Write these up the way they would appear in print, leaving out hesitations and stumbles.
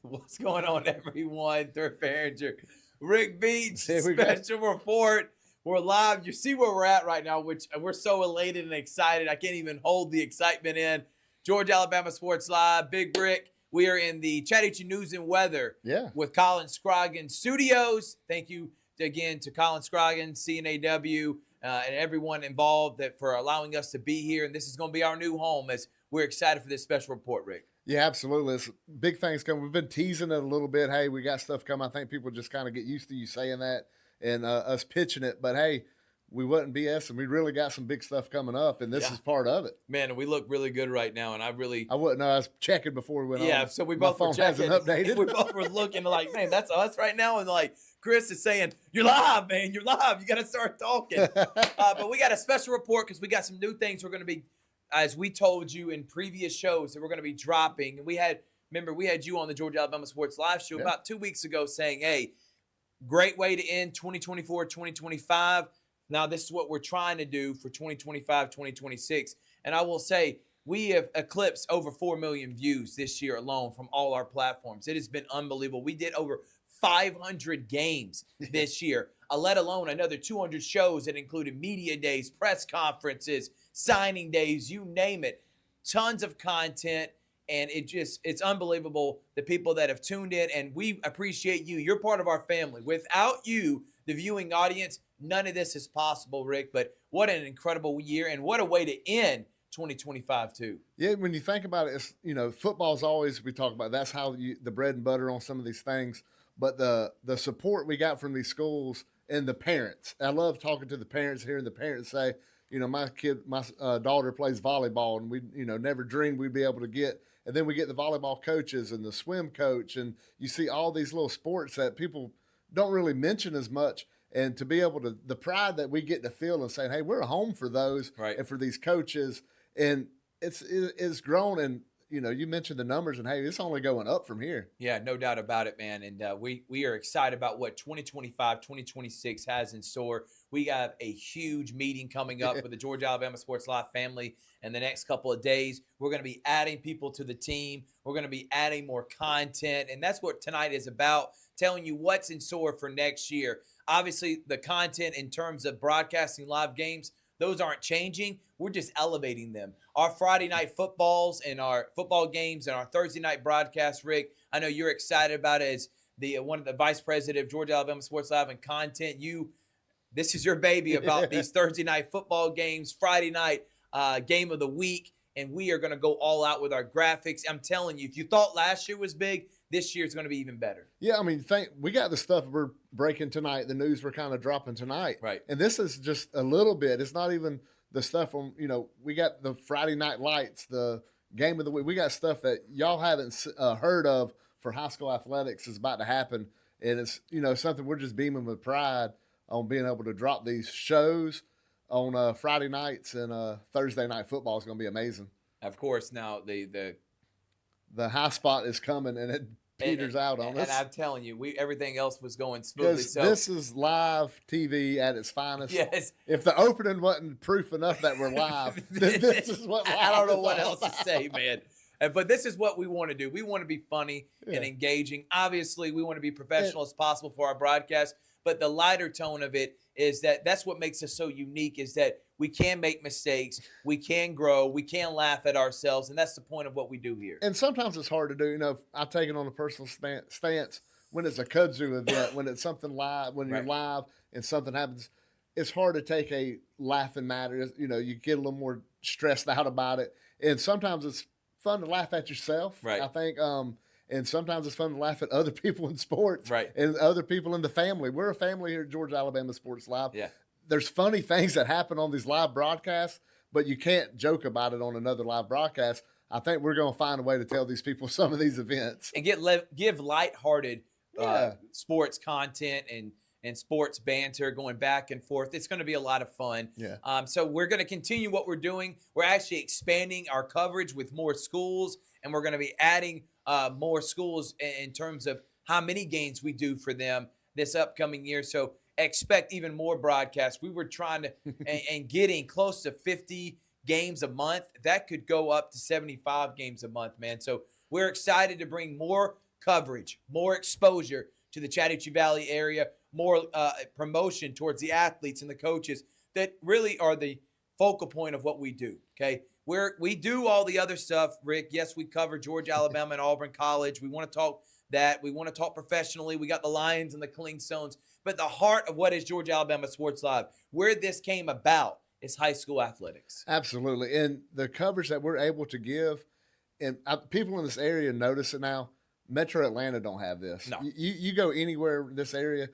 What's going on, everyone? Thrift Barringer, Rick Beach, Here we go. special report. We're live. You see where we're at right now, which we're so elated and excited. I can't even hold the excitement in. Georgia, Alabama Sports Live, Big Rick. We are in the Chattahoochee News and Weather with Colin Scroggins Studios. Thank you again to Colin Scroggins, CNAW, and everyone involved for allowing us to be here. And this is going to be our new home as we're excited for this special report, Rick. Yeah, absolutely. It's big things coming. We've been teasing it a little bit. Hey, we got stuff coming. I think people just kind of get used to you saying that and us pitching it. But hey, we wasn't BS, and we really got some big stuff coming up, and this is part of it. Man, we look really good right now, and I wouldn't know. I was checking before we went on. Yeah, so we both were checking. Hasn't updated. We both were looking like, man, that's us right now. And like Chris is saying, you're live, man. You're live. You got to start talking. But we got a special report because we got some new things we're going to be, as we told you in previous shows, that we're going to be dropping. And we had you on the Georgia Alabama Sports Live show about 2 weeks ago saying, hey, great way to end 2024, 2025. Now, this is what we're trying to do for 2025, 2026. And I will say, we have eclipsed over 4 million views this year alone from all our platforms. It has been unbelievable. We did over 500 games this year, let alone another 200 shows that included media days, press conferences, signing days, you name it. Tons of content. And it's unbelievable, the people that have tuned in, and we appreciate you. You're part of our family. Without you, the viewing audience, none of this is possible, Rick. But what an incredible year, and what a way to end 2025 too. Yeah, when you think about it, it's, football's always, we talk about, that's how the bread and butter on some of these things. But the support we got from these schools and the parents, I love talking to the parents, hearing the parents say, my daughter plays volleyball, and we, never dreamed we'd be able to get. And then we get the volleyball coaches and the swim coach, and you see all these little sports that people don't really mention as much. And to be able to, the pride that we get to feel and saying, hey, we're a home for those and for these coaches. And it's grown. And, you mentioned the numbers, and hey, it's only going up from here. Yeah, no doubt about it, man. And we are excited about what 2025, 2026 has in store. We have a huge meeting coming up with the Georgia Alabama Sports Live family in the next couple of days. We're going to be adding people to the team. We're going to be adding more content. And that's what tonight is about, telling you what's in store for next year. Obviously, the content in terms of broadcasting live games, those aren't changing. We're just elevating them. Our Friday night footballs and our football games and our Thursday night broadcast, Rick, I know you're excited about it as one of the vice president of Georgia Alabama Sports Live and content. This is your baby about these Thursday night football games, Friday night game of the week, and we are going to go all out with our graphics. I'm telling you, if you thought last year was big, this year is going to be even better. Yeah, I mean, we got the stuff we're breaking tonight, the news we're kind of dropping tonight. Right. And this is just a little bit. It's not even the stuff on, we got the Friday night lights, the game of the week. We got stuff that y'all haven't heard of for high school athletics is about to happen. And it's, something we're just beaming with pride on being able to drop these shows on Friday nights, and Thursday night football is going to be amazing. Of course, now the high spot is coming, and it peters out on us. And I'm telling you, everything else was going smoothly. So this is live TV at its finest. Yes. If the opening wasn't proof enough that we're live, then this is what live I don't know what else to say, man. But this is what we want to do. We want to be funny and engaging. Obviously, we want to be professional as possible for our broadcast. But the lighter tone of it is that's what makes us so unique, is that we can make mistakes, we can grow, we can laugh at ourselves, and that's the point of what we do here. And sometimes it's hard to do. I take it on a personal stance when it's a kudzu event, when it's something live, when you're live and something happens. It's hard to take a laughing matter. You get a little more stressed out about it, and sometimes it's fun to laugh at yourself. Right. I think. And sometimes it's fun to laugh at other people in sports right. and other people in the family. We're a family here at Georgia Alabama Sports Live. Yeah. There's funny things that happen on these live broadcasts, but you can't joke about it on another live broadcast. I think we're going to find a way to tell these people some of these events. And give lighthearted sports content and sports banter going back and forth. It's going to be a lot of fun. Yeah. So we're going to continue what we're doing. We're actually expanding our coverage with more schools, and we're going to be adding more schools in terms of how many games we do for them this upcoming year. So expect even more broadcasts. We were trying to and getting close to 50 games a month. That could go up to 75 games a month, man. So We're excited to bring more coverage, more exposure to the Chattahoochee Valley area, more promotion towards the athletes and the coaches that really are the focal point of what we do, okay? We do all the other stuff, Rick. Yes, we cover Georgia, Alabama, and Auburn College. We want to talk that. We want to talk professionally. We got the Lions and the Clingstones. But the heart of what is Georgia, Alabama Sports Live, where this came about, is high school athletics. Absolutely. And the coverage that we're able to give, and people in this area notice it now. Metro Atlanta don't have this. No. You go anywhere in this area,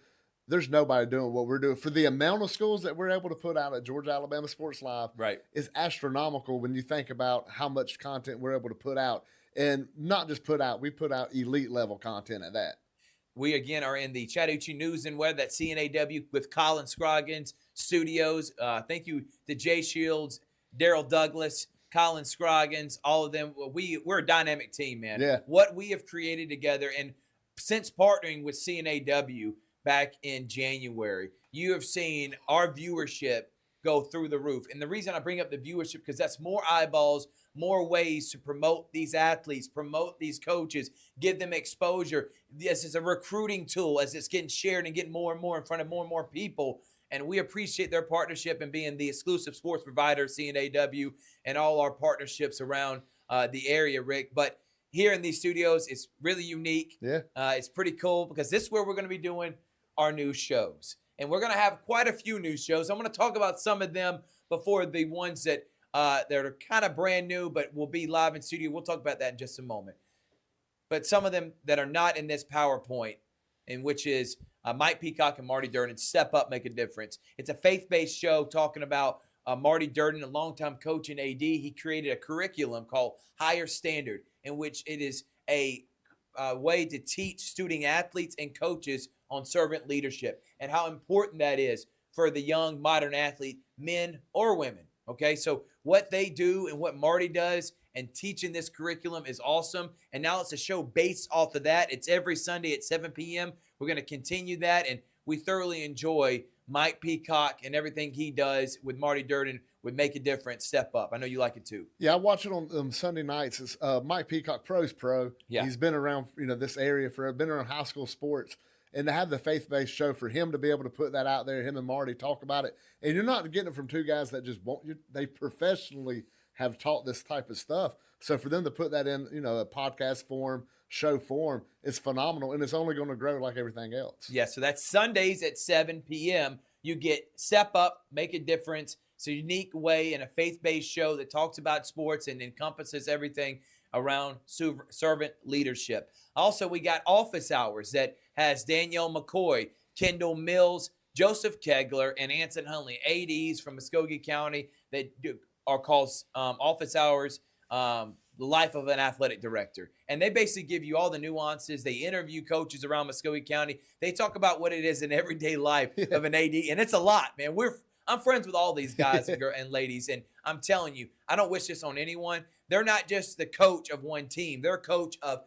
there's nobody doing what we're doing. For the amount of schools that we're able to put out at Georgia Alabama Sports Live, right, is astronomical when you think about how much content we're able to put out. And not just put out, we put out elite level content at that. We, again, are in the Chattahoochee News and Web, that CNAW, with Colin Scroggins Studios. Thank you to Jay Shields, Daryl Douglas, Colin Scroggins, all of them. We're a dynamic team, man. Yeah. What we have created together, and since partnering with CNAW back in January, you have seen our viewership go through the roof. And the reason I bring up the viewership, because that's more eyeballs, more ways to promote these athletes, promote these coaches, give them exposure. This is a recruiting tool as it's getting shared and getting more and more in front of more and more people. And we appreciate their partnership and being the exclusive sports provider, CNAW, and all our partnerships around the area, Rick. But here in these studios, it's really unique. Yeah. It's pretty cool because this is where we're going to be doing our new shows. And we're going to have quite a few new shows. I'm going to talk about some of them before the ones that are kind of brand new, but will be live in studio. We'll talk about that in just a moment. But some of them that are not in this PowerPoint, and which is Mike Peacock and Marty Durden, Step Up, Make a Difference. It's a faith-based show talking about Marty Durden, a longtime coach in AD. He created a curriculum called Higher Standard, in which it is a way to teach student athletes and coaches on servant leadership and how important that is for the young modern athlete, men or women. Okay, so what they do and what Marty does and teaching this curriculum is awesome. And now it's a show based off of that. It's every Sunday at 7 p.m. We're going to continue that, and we thoroughly enjoy Mike Peacock and everything he does with Marty Durden with Make a Difference, Step Up. I know you like it too. Yeah, I watch it on Sunday nights. It's Mike Peacock Pro's pro. Yeah. He's been around, this area been around high school sports. And to have the faith-based show, for him to be able to put that out there, him and Marty talk about it, and you're not getting it from two guys that just won't. They professionally have taught this type of stuff. So for them to put that in, a podcast form, show form, it's phenomenal, and it's only going to grow like everything else. Yeah, so that's Sundays at 7 p.m. You get Step Up, Make a Difference. It's a unique way in a faith-based show that talks about sports and encompasses everything around servant leadership. Also, we got Office Hours that has Danielle McCoy, Kendall Mills, Joseph Kegler, and Anson Hunley, ADs from Muskogee County that are called Office Hours, the life of an athletic director. And they basically give you all the nuances. They interview coaches around Muskogee County. They talk about what it is in everyday life of an AD, and it's a lot, man. I'm friends with all these guys and ladies, and I'm telling you, I don't wish this on anyone. They're not just the coach of one team. They're coach of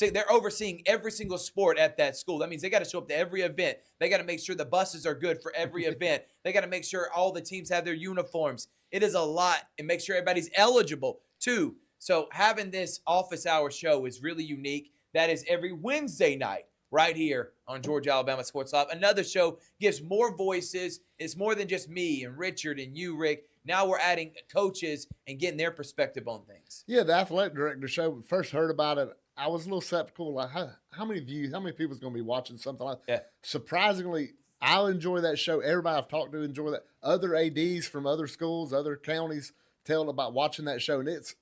they're overseeing every single sport at that school. That means they got to show up to every event. They got to make sure the buses are good for every event. They got to make sure all the teams have their uniforms. It is a lot, and make sure everybody's eligible too. So having this office hour show is really unique. That is every Wednesday night right here on Georgia, Alabama Sports Live. Another show gives more voices. It's more than just me and Richard and you, Rick. Now we're adding coaches and getting their perspective on things. Yeah, the athletic director show, first heard about it, I was a little skeptical, like how many views, how many people's going to be watching something like that? Yeah. Surprisingly, I'll enjoy that show. Everybody I've talked to enjoy that. Other ADs from other schools, other counties tell about watching that show, and it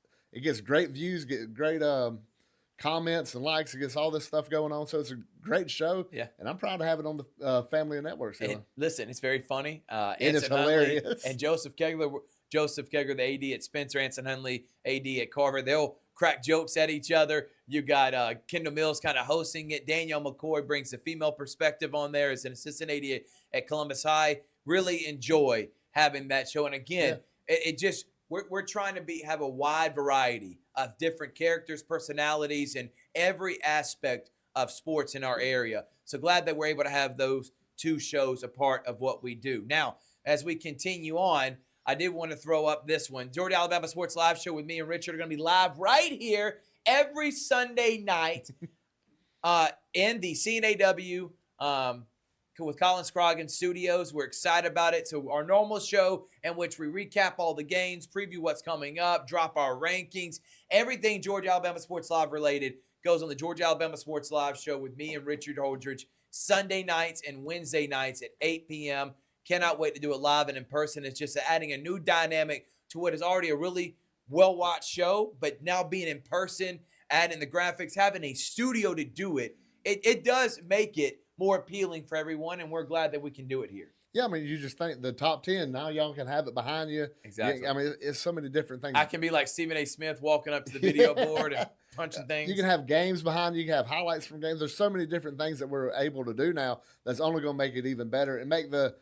gets great views, get great comments and likes. It gets all this stuff going on, so it's a great show. Yeah, and I'm proud to have it on the Family Networks. Listen, it's very funny. And it's hilarious. Hunley and Joseph Kegler, the AD at Spencer, Anson Hunley, AD at Carver. They'll crack jokes at each other. You got Kendall Mills kind of hosting it. Danielle McCoy brings the female perspective on there as an assistant AD at Columbus High. Really enjoy having that show. And again, we're trying to have a wide variety of different characters, personalities, and every aspect of sports in our area. So glad that we're able to have those two shows a part of what we do. Now, as we continue on, I did want to throw up this one. Georgia Alabama Sports Live Show with me and Richard are going to be live right here every Sunday night in the CNAW with Colin Scroggins Studios. We're excited about it. So our normal show in which we recap all the games, preview what's coming up, drop our rankings, everything Georgia Alabama Sports Live related goes on the Georgia Alabama Sports Live Show with me and Richard Holdridge Sunday nights and Wednesday nights at 8 p.m. Cannot wait to do it live and in person. It's just adding a new dynamic to what is already a really well-watched show, but now being in person, adding the graphics, having a studio to do it, it does make it more appealing for everyone, and we're glad that we can do it here. Yeah, I mean, you just think the top 10, now y'all can have it behind you. Exactly. I mean, it's so many different things. I can be like Stephen A. Smith walking up to the video board and punching things. You can have games behind you. You can have highlights from games. There's so many different things that we're able to do now that's only going to make it even better and make the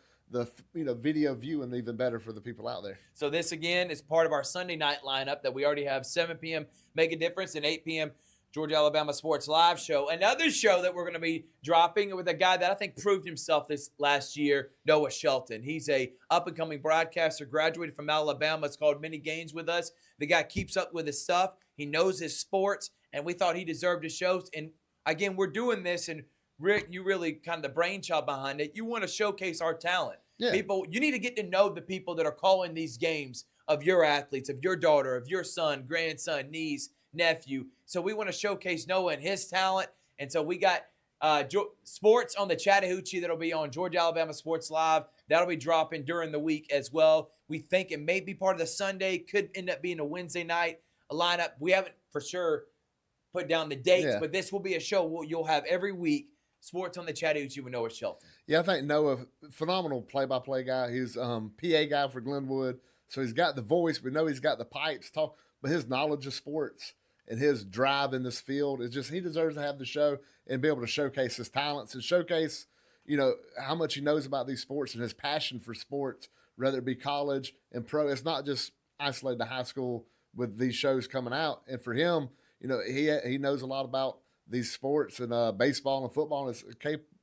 video viewing even better for the people out there. So this, again, is part of our Sunday night lineup that we already have 7 p.m. Make a Difference and 8 p.m. Georgia Alabama Sports Live Show. Another show that we're going to be dropping with a guy that I think proved himself this last year, Noah Shelton. He's a up-and-coming broadcaster, graduated from Alabama. It's called Many Games with Us. The guy keeps up with his stuff. He knows his sports, and we thought he deserved his shows. And, again, we're doing this, and Rick, you really kind of the brainchild behind it. You want to showcase our talent. Yeah. People, you need to get to know the people that are calling these games of your athletes, of your daughter, of your son, grandson, niece, nephew. So we want to showcase Noah and his talent. And so we got sports on the Chattahoochee that'll be on Georgia Alabama Sports Live. That'll be dropping during the week as well. We think it may be part of the Sunday, could end up being a Wednesday night lineup. We haven't for sure put down the dates, but this will be a show you'll have every week. Sports on the Chattahoochee with Noah Shelton. Yeah, I think Noah, phenomenal play-by-play guy. He's PA guy for Glenwood, so he's got the voice. We know he's got the pipes, but his knowledge of sports and his drive in this field is just, he deserves to have the show and be able to showcase his talents and showcase, how much he knows about these sports and his passion for sports, whether it be college and pro. It's not just isolated to high school with these shows coming out. And for him, he knows a lot about these sports and baseball and football.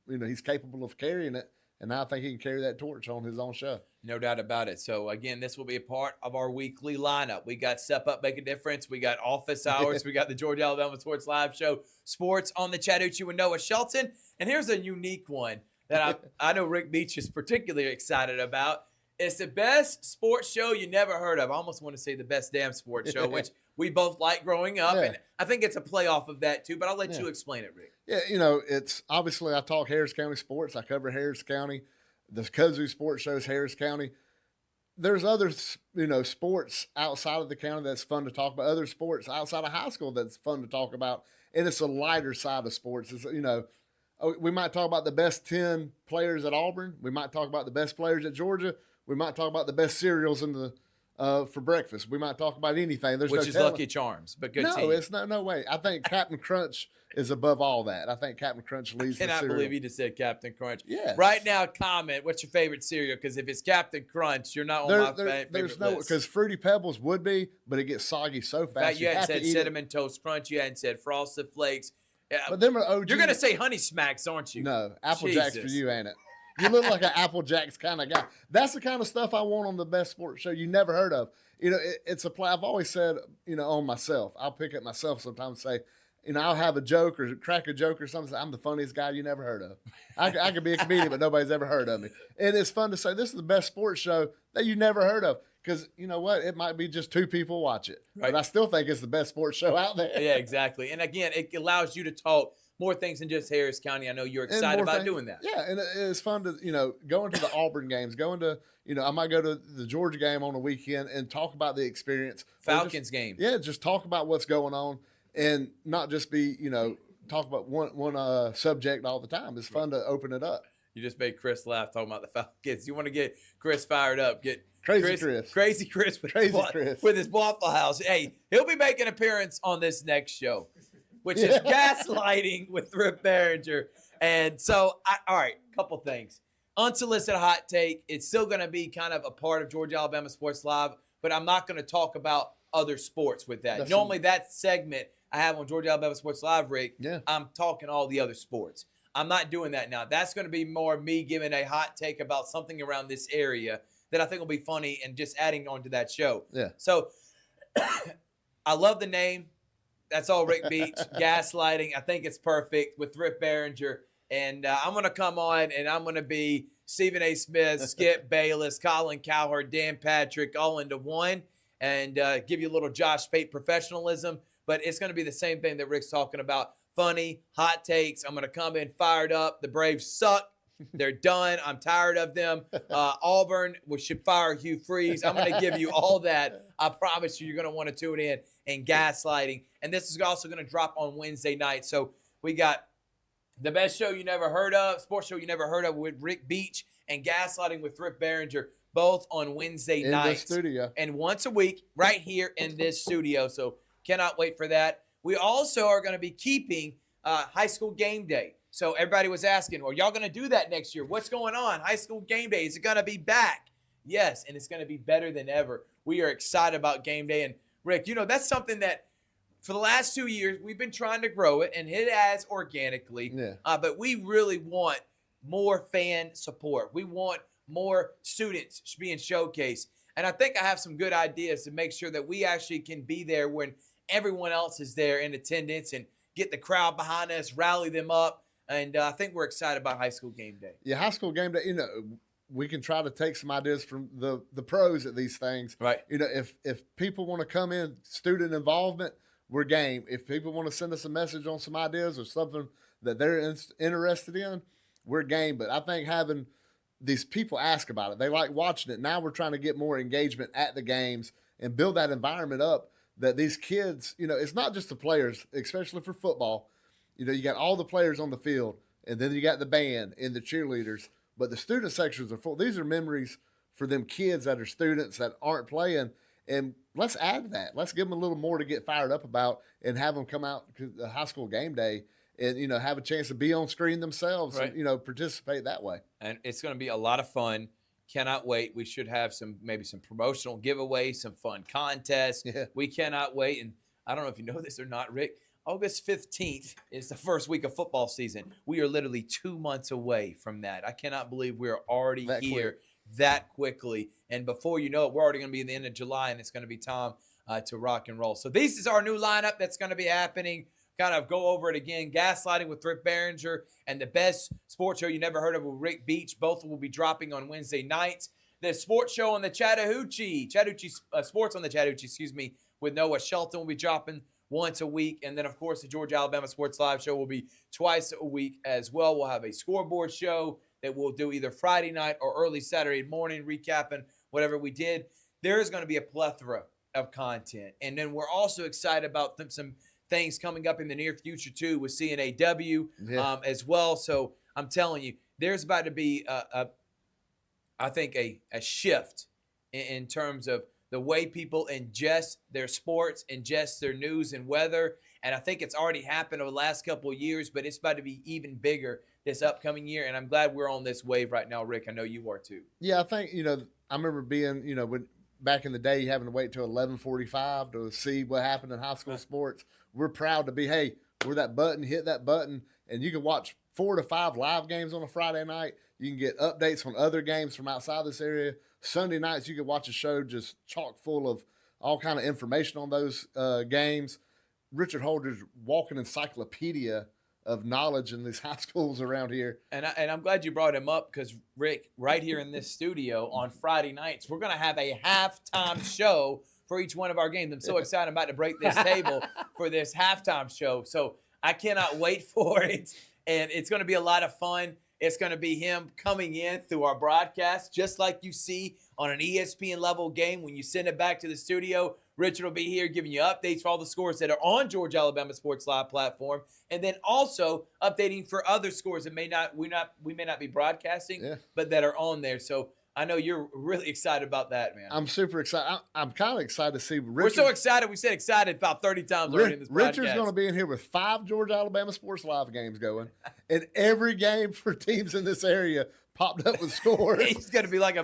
And he's capable of carrying it. And now I think he can carry that torch on his own show. No doubt about it. So, again, this will be a part of our weekly lineup. We got Step Up, Make a Difference. We got Office Hours. We got the Georgia Alabama Sports Live Show, Sports on the Chattahoochee with Noah Shelton. And here's a unique one that I know Rick Beach is particularly excited about. It's the best sports show you never heard of. I almost want to say the best damn sports show, which we both like growing up. Yeah. And I think it's a playoff of that, too. But I'll let you explain it, Rick. Yeah, it's obviously I talk Harris County sports. I cover Harris County. The Kudzu Sports shows Harris County. There's other, sports outside of the county that's fun to talk about. Other sports outside of high school that's fun to talk about. And it's a lighter side of sports. It's, we might talk about the best 10 players at Auburn. We might talk about the best players at Georgia. We might talk about the best cereals in the for breakfast. We might talk about anything. Which is Lucky Charms, but good team. No, it's no way. I think Captain Crunch is above all that. I think Captain Crunch leads the cereal. I cannot believe you just said Captain Crunch. Yeah. Right now, comment, what's your favorite cereal? Because if it's Captain Crunch, you're not on my favorite there's list. Because Fruity Pebbles would be, but it gets soggy so fast. In fact, you hadn't said Cinnamon Toast Crunch. You hadn't said Frosted Flakes. But them are OG. You're going to say Honey Smacks, aren't you? No, Apple Jacks for you, ain't it? You look like an Apple Jacks kind of guy. That's the kind of stuff I want on the best sports show you never heard of. It's a play. I've always said, on myself. I'll pick at myself sometimes and say, I'll have a joke or crack a joke or something. I'm the funniest guy you never heard of. I could be a comedian, but nobody's ever heard of me. And it's fun to say this is the best sports show that you never heard of. Because you know what? It might be just 2 people watch it. Right. But I still think it's the best sports show out there. Yeah, exactly. And again, it allows you to talk more things than just Harris County. I know you're excited about doing that. Yeah, and it's fun to, go into the Auburn games, I might go to the Georgia game on the weekend and talk about the experience. Falcons game. Yeah, just talk about what's going on and not just be, talk about one subject all the time. It's fun to open it up. You just made Chris laugh talking about the Falcons. You want to get Chris fired up. Get Crazy Chris with his Waffle House. Hey, he'll be making an appearance on this next show, which is gaslighting with Thrift Barringer. And so, all right, couple things. Unsolicited hot take. It's still going to be kind of a part of Georgia Alabama Sports Live, but I'm not going to talk about other sports with that. Normally, that segment I have on Georgia Alabama Sports Live, Rick, I'm talking all the other sports. I'm not doing that now. That's going to be more me giving a hot take about something around this area that I think will be funny and just adding on to that show. Yeah. So I love the name. That's all Rick Beach. Gaslighting. I think it's perfect with Thrift Barringer. And I'm going to come on and I'm going to be Stephen A. Smith, Skip Bayless, Colin Cowherd, Dan Patrick, all into one, and give you a little Josh Pate professionalism. But it's going to be the same thing that Rick's talking about. Funny, hot takes. I'm going to come in fired up. The Braves suck. They're done. I'm tired of them. Auburn, we should fire Hugh Freeze. I'm going to give you all that. I promise you, you're going to want to tune in. And gaslighting. And this is also going to drop on Wednesday night. So we got the best show you never heard of, sports show you never heard of with Rick Beach, and gaslighting with Thrift Barringer, both on Wednesday nights. In the studio. And once a week, right here in this studio. So cannot wait for that. We also are going to be keeping high school game day. So everybody was asking, well, y'all going to do that next year? What's going on? High school game day, is it going to be back? Yes, and it's going to be better than ever. We are excited about game day. And Rick, you know, that's something that for the last 2 years, we've been trying to grow it, and it has organically. Yeah. But we really want more fan support. We want more students being showcased. And I think I have some good ideas to make sure that we actually can be there when everyone else is there in attendance and get the crowd behind us, rally them up. And I think we're excited about high school game day. Yeah, high school game day, you know, we can try to take some ideas from the pros at these things. Right. You know, if people want to come in, student involvement, we're game. If people want to send us a message on some ideas or something that they're interested in, we're game. But I think having these people ask about it, they like watching it. Now we're trying to get more engagement at the games and build that environment up that these kids, you know, it's not just the players, especially for football. You know, you got all the players on the field, and then you got the band and the cheerleaders, but the student sections are full. These are memories for them kids that are students that aren't playing, and let's add to that. Let's give them a little more to get fired up about and have them come out to the high school game day and, you know, have a chance to be on screen themselves right. and, you know, participate that way. And it's going to be a lot of fun. Cannot wait. We should have maybe some promotional giveaways, some fun contests. Yeah. We cannot wait. And I don't know if you know this or not, Rick. August 15th is the first week of football season. We are literally 2 months away from that. I cannot believe we're already here that quickly. And before you know it, we're already going to be in the end of July, and it's going to be time to rock and roll. So this is our new lineup that's going to be happening. Kind of go over it again. Gaslighting with Rick Barringer and the best sports show you never heard of with Rick Beach. Both will be dropping on Wednesday nights. The sports show on the Chattahoochee Sports on the Chattahoochee, with Noah Shelton will be dropping once a week. And then, of course, the Georgia Alabama Sports Live show will be twice a week as well. We'll have a scoreboard show that we'll do either Friday night or early Saturday morning, recapping whatever we did. There is going to be a plethora of content. And then we're also excited about some things coming up in the near future, too, with CNAW as well. So I'm telling you, there's about to be, I think, a shift in terms of the way people ingest their sports, ingest their news and weather. And I think it's already happened over the last couple of years, but it's about to be even bigger this upcoming year. And I'm glad we're on this wave right now, Rick. I know you are too. Yeah, I think, you know, I remember being, you know, when back in the day, having to wait till 11:45 to see what happened in high school sports. We're proud to be, hey, we're that button, hit that button, and you can watch 4 to 5 live games on a Friday night. You can get updates on other games from outside this area. Sunday nights, you can watch a show just chock full of all kind of information on those games. Richard Holder's walking encyclopedia of knowledge in these high schools around here. And I'm glad you brought him up because, Rick, right here in this studio on Friday nights, we're going to have a halftime show for each one of our games. I'm so excited about to break this table for this halftime show. So I cannot wait for it. And it's going to be a lot of fun. It's going to be him coming in through our broadcast, just like you see on an ESPN level game. When you send it back to the studio, Richard will be here giving you updates for all the scores that are on Georgia Alabama Sports Live platform, and then also updating for other scores that we may not be broadcasting, but that are on there. So I know you're really excited about that, man. I'm super excited. I'm kind of excited to see Richard. We're so excited. We said excited about 30 times already in this podcast. Richard's going to be in here with 5 Georgia Alabama Sports Live games going, and every game for teams in this area popped up with scores. He's going to be like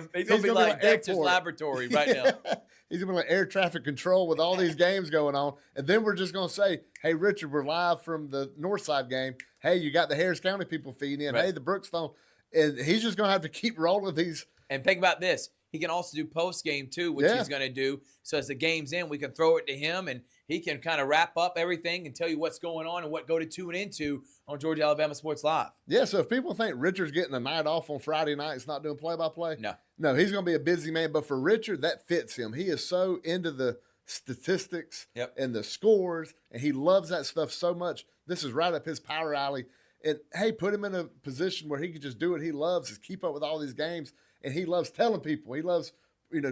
Dexter's Laboratory right now. He's going to be like air traffic control with all these games going on. And then we're just going to say, hey, Richard, we're live from the Northside game. Hey, you got the Harris County people feeding in. Right. Hey, the Brookstone. And he's just going to have to keep rolling these. And think about this. he can also do post game too, which he's going to do. So as the game's in, we can throw it to him, and he can kind of wrap up everything and tell you what's going on and what go to tune into on Georgia Alabama Sports Live. Yeah, so if people think Richard's getting a night off on Friday nights, not doing play-by-play, no, he's going to be a busy man. But for Richard, that fits him. He is so into the statistics and the scores, and he loves that stuff so much. This is right up his power alley. And, hey, put him in a position where he can just do what he loves, is keep up with all these games. And he loves telling people. He loves,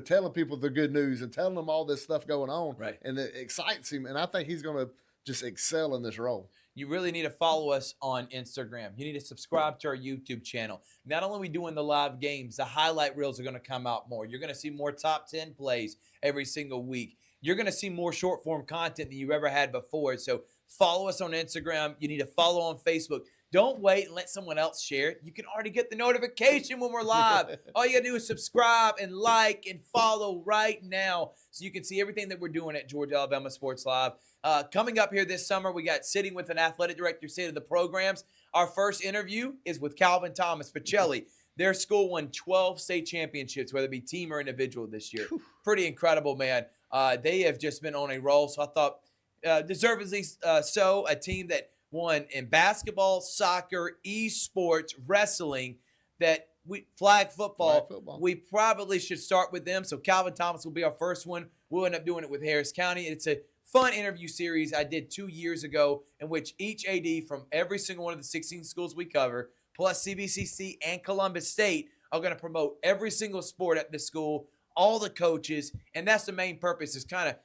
telling people the good news and telling them all this stuff going on. Right. And it excites him. And I think he's going to just excel in this role. You really need to follow us on Instagram. You need to subscribe to our YouTube channel. Not only are we doing the live games, the highlight reels are going to come out more. You're going to see more top 10 plays every single week. You're going to see more short form content than you've ever had before. So follow us on Instagram. You need to follow on Facebook. Don't wait and let someone else share it. You can already get the notification when we're live. All you got to do is subscribe and like and follow right now so you can see everything that we're doing at Georgia Alabama Sports Live. Coming up here this summer, we got Sitting with an Athletic Director, State of the Programs. Our first interview is with Calvin Thomas Pacelli. Their school won 12 state championships, whether it be team or individual this year. Pretty incredible, man. They have just been on a roll. So I thought deservedly so, a team that won in basketball, soccer, esports, wrestling, that flag football. We probably should start with them. So Calvin Thomas will be our first one. We'll end up doing it with Harris County. It's a fun interview series I did 2 years ago in which each AD from every single one of the 16 schools we cover, plus CVCC and Columbus State, are going to promote every single sport at the school, all the coaches, and that's the main purpose, is kind of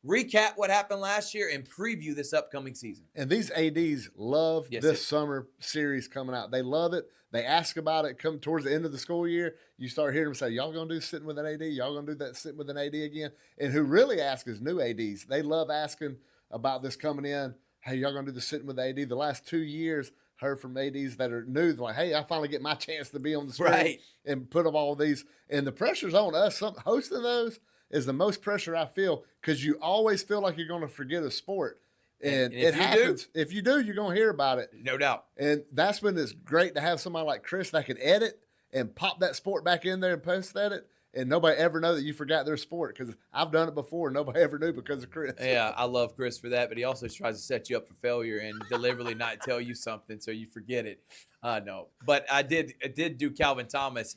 recap what happened last year and preview this upcoming season. And these ADs love this summer series coming out. They love it. They ask about it come towards the end of the school year. You start hearing them say, y'all going to do Sitting with an AD? Y'all going to do that Sitting with an AD again? And who really ask is new ADs. They love asking about this coming in. Hey, y'all going to do the Sitting with the AD? The last 2 years, heard from ADs that are new. They're like, hey, I finally get my chance to be on the screen and put up all these. And the pressure's on us. Hosting those is the most pressure I feel, because you always feel like you're going to forget a sport. And it happens. If you do, you're going to hear about it. No doubt. And that's when it's great to have somebody like Chris that can edit and pop that sport back in there and post edit, and nobody ever know that you forgot their sport, because I've done it before and nobody ever knew because of Chris. Yeah, I love Chris for that, but he also tries to set you up for failure and deliberately not tell you something so you forget it. No, but I did do Calvin Thomas.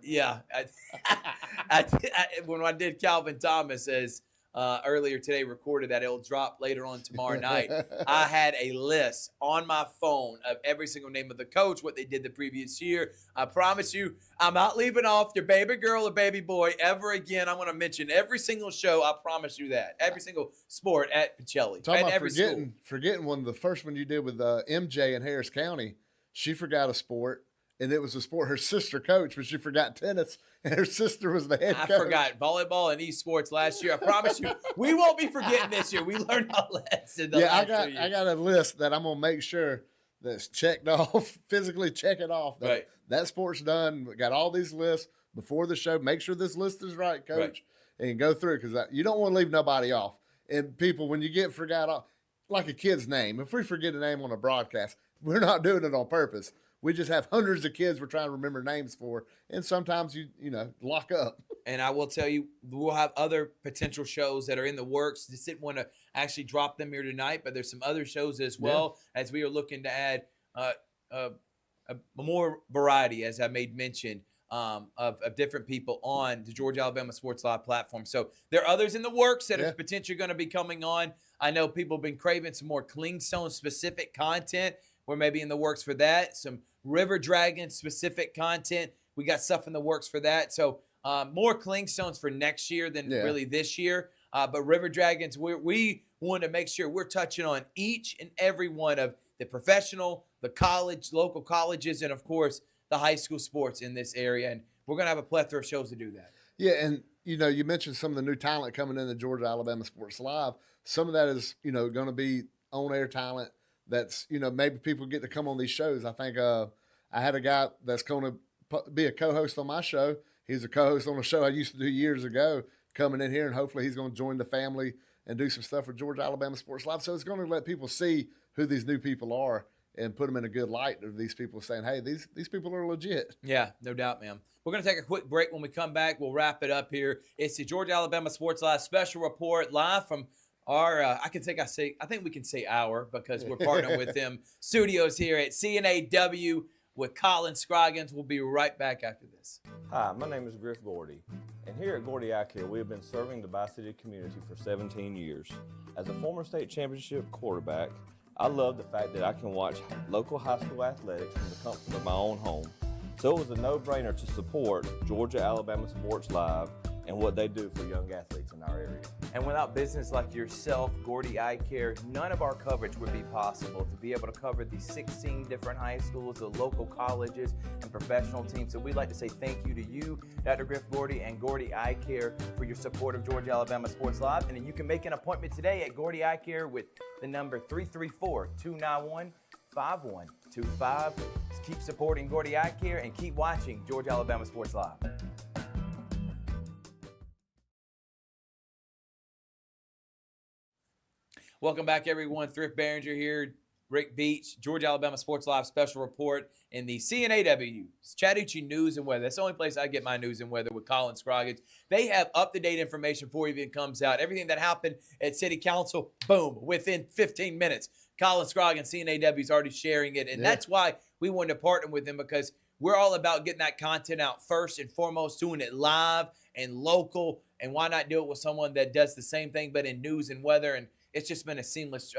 Yeah, when I did Calvin Thomas, as earlier today recorded that it'll drop later on tomorrow night, I had a list on my phone of every single name of the coach, what they did the previous year. I promise you, I'm not leaving off your baby girl or baby boy ever again. I'm going to mention every single show. I promise you that. Every single sport at Pacelli. Talking about forgetting one, the first one you did with MJ in Harris County, she forgot a sport. And it was a sport her sister coached, but she forgot tennis, and her sister was the head coach. I forgot volleyball and esports last year. I promise you, we won't be forgetting this year. We learned our lesson. I got a list that I'm gonna make sure that's checked off, physically check it off. That sport's done. We got all these lists before the show. Make sure this list is right, coach, and go through it, because you don't want to leave nobody off. And people, when you get forgot off, like a kid's name, if we forget a name on a broadcast, we're not doing it on purpose. We just have hundreds of kids we're trying to remember names for, and sometimes you lock up. And I will tell you, we'll have other potential shows that are in the works. Just didn't want to actually drop them here tonight, but there's some other shows as well, as we are looking to add a more variety, as I made mention, of different people on the Georgia Alabama Sports Live platform. So there are others in the works that are potentially going to be coming on. I know people have been craving some more Clingstone specific content. We're maybe in the works for that. Some River Dragon specific content. We got stuff in the works for that. So more Clingstones for next year than really this year. But River Dragons, we want to make sure we're touching on each and every one of the professional, the college, local colleges, and of course the high school sports in this area. And we're going to have a plethora of shows to do that. Yeah, and you mentioned some of the new talent coming in the Georgia Alabama Sports Live. Some of that is going to be on-air talent. That's, maybe people get to come on these shows. I think I had a guy that's going to be a co-host on my show. He's a co-host on a show I used to do years ago, coming in here, and hopefully he's going to join the family and do some stuff for Georgia Alabama Sports Live. So it's going to let people see who these new people are and put them in a good light of these people saying, hey, these people are legit. Yeah, no doubt, man. We're going to take a quick break. When we come back, we'll wrap it up here. It's the Georgia-Alabama Sports Live special report live from our, I think we can say our, because we're partnering with them, studios here at CNAW with Colin Scroggins. We'll be right back after this. Hi, my name is Griff Gordy, and here at Gordy Eye Care, we have been serving the Bi-City community for 17 years. As a former state championship quarterback, I love the fact that I can watch local high school athletics from the comfort of my own home. So it was a no-brainer to support Georgia-Alabama Sports Live and what they do for young athletes in our area. And without business like yourself, Gordy Eye Care, none of our coverage would be possible to be able to cover the 16 different high schools, the local colleges, and professional teams. So we'd like to say thank you to you, Dr. Griff Gordy and Gordy Eye Care, for your support of Georgia-Alabama Sports Live. And then you can make an appointment today at Gordy Eye Care with the number 334-291-5125. Keep supporting Gordy Eye Care and keep watching Georgia-Alabama Sports Live. Welcome back, everyone. Thrift Barringer here, Rick Beach, Georgia-Alabama Sports Live special report in the CNAW, Chattahoochee News and Weather. That's the only place I get my news and weather with Colin Scroggins. They have up-to-date information before it even comes out. Everything that happened at City Council, boom, within 15 minutes. Colin Scroggins, CNAW, is already sharing it, and that's why we wanted to partner with him, because we're all about getting that content out first and foremost, doing it live and local, and why not do it with someone that does the same thing but in news and weather. And it's just been a seamless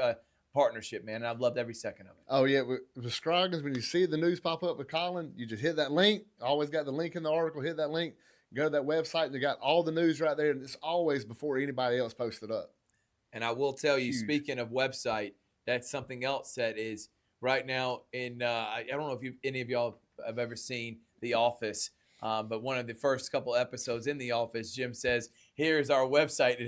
partnership, man, and I've loved every second of it. Oh, yeah. With Scroggins, when you see the news pop up with Colin, you just hit that link. Always got the link in the article. Hit that link. Go to that website, and they got all the news right there, and it's always before anybody else posts it up. And I will tell you, speaking of website, that's something else that is right now in I don't know if any of y'all have ever seen The Office, but one of the first couple episodes in The Office, Jim says, here's our website,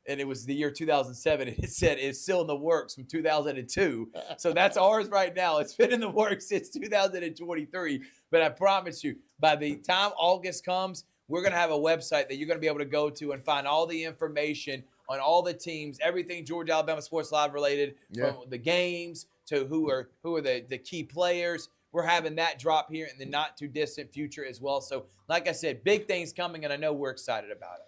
and it was the year 2007, and it said it's still in the works from 2002. So that's ours right now. It's been in the works since 2023. But I promise you, by the time August comes, we're going to have a website that you're going to be able to go to and find all the information on all the teams, everything Georgia-Alabama Sports Live related, from the games to who are the key players. We're having that drop here in the not-too-distant future as well. So, like I said, big things coming, and I know we're excited about it.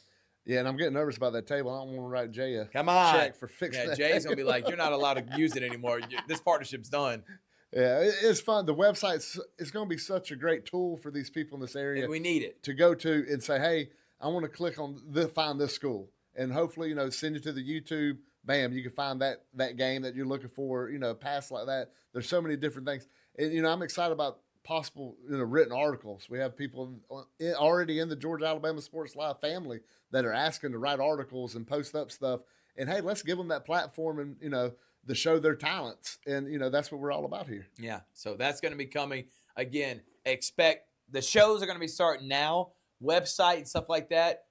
Yeah, and I'm getting nervous about that table. I don't want to write Jay a check for fixing that. Jay's going to be like, you're not allowed to use it anymore. This partnership's done. Yeah, it's fun. The website is going to be such a great tool for these people in this area. And we need it. To go to and say, hey, I want to click on find this school. And hopefully, send you to the YouTube. Bam, you can find that game that you're looking for, pass like that. There's so many different things. And, I'm excited about possible, written articles. We have people already in the Georgia-Alabama Sports Live family that are asking to write articles and post up stuff. And, hey, let's give them that platform and, to show their talents. And, that's what we're all about here. Yeah, so that's going to be coming. Again, expect the shows are going to be starting now, website and stuff like that.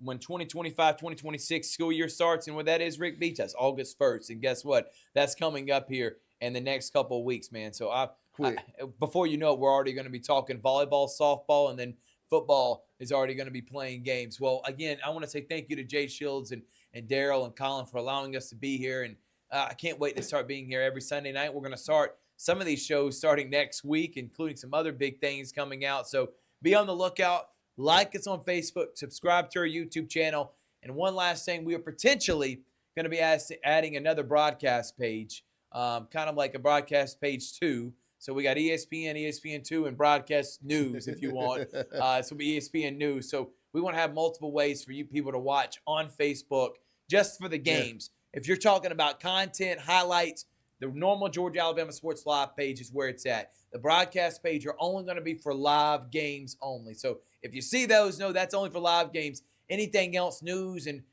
When 2025, 2026 school year starts, and what that is, Rick Beach, that's August 1st. And guess what? That's coming up here in the next couple of weeks, man. So before you know it, we're already going to be talking volleyball, softball, and then football is already going to be playing games. Well, again, I want to say thank you to Jay Shields and Daryl and Colin for allowing us to be here. And I can't wait to start being here every Sunday night. We're going to start some of these shows starting next week, including some other big things coming out. So be on the lookout. Like us on Facebook, subscribe to our YouTube channel. And one last thing, we are potentially going to be adding another broadcast page, kind of like a broadcast page 2. So we got ESPN, ESPN2, and broadcast news if you want. So it'll be ESPN News. So we want to have multiple ways for you people to watch on Facebook just for the games. Yeah. If you're talking about content, highlights, the normal Georgia-Alabama Sports Live page is where it's at. The broadcast page are only going to be for live games only. So if you see those, no, that's only for live games. Anything else, news and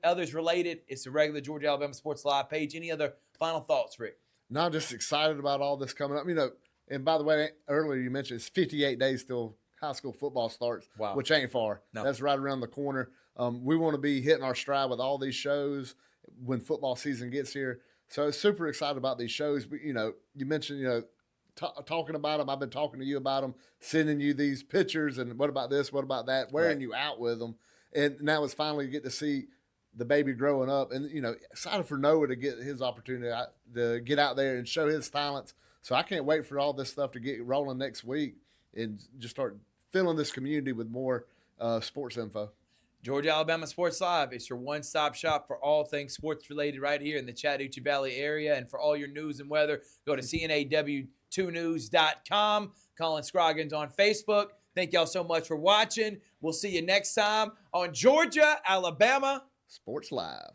others related, it's the regular Georgia-Alabama Sports Live page. Any other final thoughts, Rick? No, I'm just excited about all this coming up. And by the way, earlier you mentioned it's 58 days till high school football starts, which ain't far. No. That's right around the corner. We want to be hitting our stride with all these shows when football season gets here. So super excited about these shows. But, you mentioned, talking about them. I've been talking to you about them, sending you these pictures and what about this, what about that, wearing you out with them. And now it's finally get to see the baby growing up and, excited for Noah to get his opportunity to get out there and show his talents So I can't wait for all this stuff to get rolling next week and just start filling this community with more sports info. Georgia, Alabama Sports Live. It's your one-stop shop for all things sports-related right here in the Chattahoochee Valley area. And for all your news and weather, go to cnaw2news.com. Colin Scroggins on Facebook. Thank y'all so much for watching. We'll see you next time on Georgia, Alabama Sports Live.